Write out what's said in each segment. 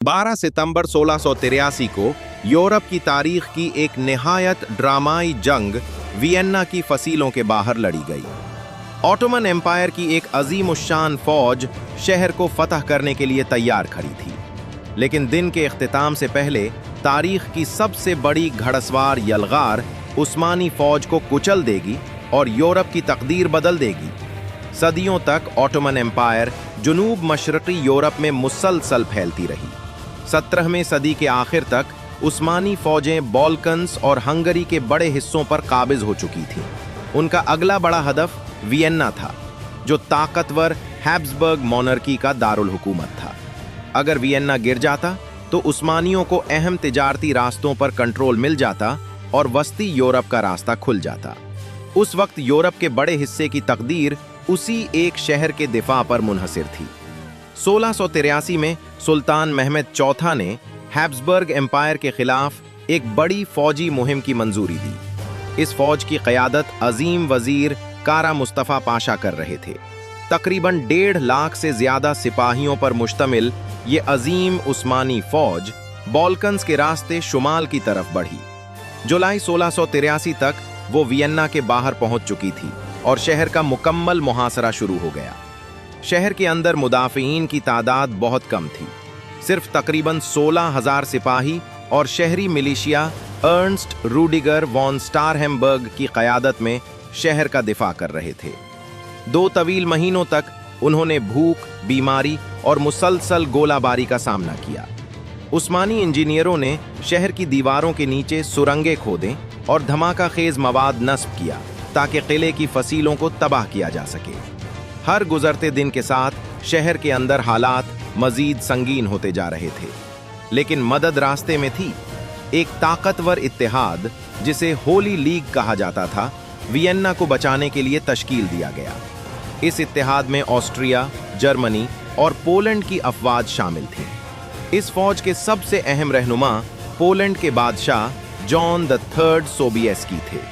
12 सितंबर 1683 को यूरोप की तारीख की एक निहायत ड्रामाई जंग वियन्ना की फसीलों के बाहर लड़ी गई। ऑटोमन एम्पायर की एक अजीमुश्शान फौज शहर को फतह करने के लिए तैयार खड़ी थी, लेकिन दिन के इख्तिताम से पहले तारीख की सबसे बड़ी घड़सवार यलगार उस्मानी फौज को कुचल देगी और यूरोप की तकदीर बदल देगी। सदियों तक ऑटोमन एम्पायर जुनूब मशरक़ी यूरोप में मुसलसल फैलती रही। 17वीं सदी के आखिर तक उस्मानी फौजें बाल्कन्स और हंगरी के बड़े हिस्सों पर काबिज हो चुकी थीं। उनका अगला बड़ा हदफ वियन्ना था, जो ताकतवर हैब्सबर्ग मोनार्की का दारुल हुकूमत था। अगर वियन्ना गिर जाता तो उस्मानियों को अहम तिजारती रास्तों पर कंट्रोल मिल जाता और वस्ती यूरोप का रास्ता खुल जाता। उस वक्त यूरोप के बड़े हिस्से की तकदीर उसी एक शहर के दिफा पर मुनहसिर थी। 1683 में सुल्तान महमद चौथा ने हैब्सबर्ग एम्पायर के खिलाफ एक बड़ी फौजी मुहिम की मंजूरी दी। इस फौज की क़यादत अजीम वजीर कारा मुस्तफ़ा पाशा कर रहे थे। तकरीबन 1.5 लाख से ज़्यादा सिपाहियों पर मुश्तमिल ये अजीम उस्मानी फौज बाल्कन्स के रास्ते शुमाल की तरफ बढ़ी। जुलाई 1683 तक वो वियन्ना के बाहर पहुंच चुकी थी और शहर का मुकम्मल मुहासरा शुरू हो गया। शहर के अंदर मुदाफ़िईन की तादाद बहुत कम थी। सिर्फ तकरीबन 16,000 सिपाही और शहरी मिलिशिया अर्नस्ट रूडिगर वॉन स्टारहेमबर्ग की क़यादत में शहर का दिफा कर रहे थे। 2 तवील महीनों तक उन्होंने भूख, बीमारी और मुसलसल गोलाबारी का सामना किया। उस्मानी इंजीनियरों ने शहर की दीवारों के नीचे सुरंगें खोदें और धमाका खेज मवाद नस्ब किया ताकि किले की फसीलों को तबाह किया जा सके। हर गुजरते दिन के साथ शहर के अंदर हालात मजीद संगीन होते जा रहे थे, लेकिन मदद रास्ते में थी। एक ताकतवर इत्तेहाद, जिसे होली लीग कहा जाता था, वियन्ना को बचाने के लिए तश्कील दिया गया। इस इत्तेहाद में ऑस्ट्रिया, जर्मनी और पोलैंड की अफवाज शामिल थी। इस फौज के सबसे अहम रहनुमा पोलैंड के बादशाह जॉन III सोबिएस्की थे।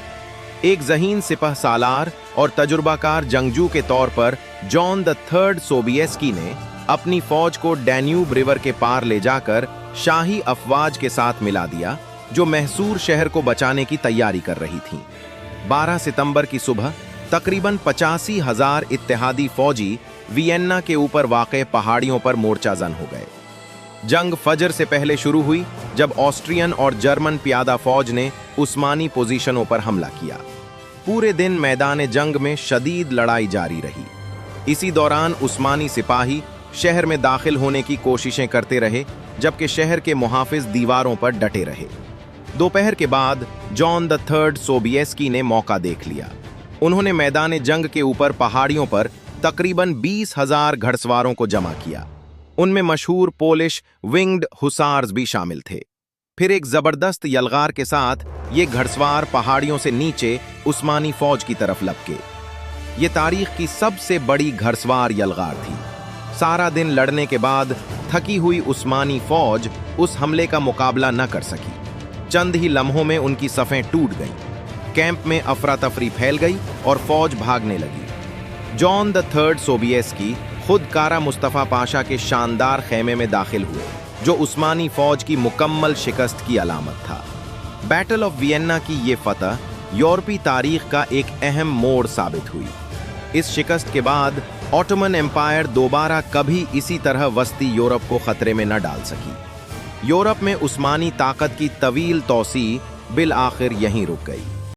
एक ज़हीन सिपह सालार और तजुर्बाकार जंगजू के तौर पर जॉन III सोबिएस्की ने अपनी फौज को डैन्यूब रिवर के पार ले जाकर शाही अफवाज के साथ मिला दिया, जो महसूर शहर को बचाने की तैयारी कर रही थीं। 12 सितंबर की सुबह तकरीबन 85,000 इत्तेहादी फौजी वियन्ना के ऊपर वाक़े पहाड़ियों पर मोर्चाजन हो गए। जंग फजर से पहले शुरू हुई, जब ऑस्ट्रियन और जर्मन प्यादा फौज ने उस्मानी पोजीशनों पर हमला किया। पूरे दिन मैदान जंग में शदीद लड़ाई जारी रही। इसी दौरान उस्मानी सिपाही शहर में दाखिल होने की कोशिशें करते रहे, जबकि शहर के मुहाफिज दीवारों पर डटे रहे। दोपहर के बाद जॉन III सोबिएस्की ने मौका देख लिया। उन्होंने मैदान जंग के ऊपर पहाड़ियों पर तकरीबन 20,000 घड़सवारों को जमा किया। उनमें मशहूर पोलिश विंग्ड हुसार्स भी शामिल थे। फिर एक जबरदस्त यलगार के साथ ये घड़सवार पहाड़ियों से नीचे उस्मानी फौज की तरफ लपके। ये तारीख की सबसे बड़ी घड़सवार यलगार थी। सारा दिन लड़ने के बाद थकी हुई उस्मानी फौज उस हमले का मुकाबला न कर सकी। चंद ही लम्हों में उनकी सफ़ें टूट गईं। कैंप में अफरा तफरी फैल गई और फौज भागने लगी। जॉन III सोबिएस्की खुद कारा मुस्तफ़ा पाशा के शानदार खेमे में दाखिल हुए, जो उस्मानी फौज की मुकम्मल शिकस्त की अलामत था। बैटल ऑफ वियन्ना की ये फतह यूरोपी तारीख का एक अहम मोड़ साबित हुई। इस शिकस्त के बाद ऑटोमन एम्पायर दोबारा कभी इसी तरह वस्ती यूरोप को खतरे में न डाल सकी। यूरोप में उस्मानी ताकत की तवील तौसी बिल आखिर यहीं रुक गई।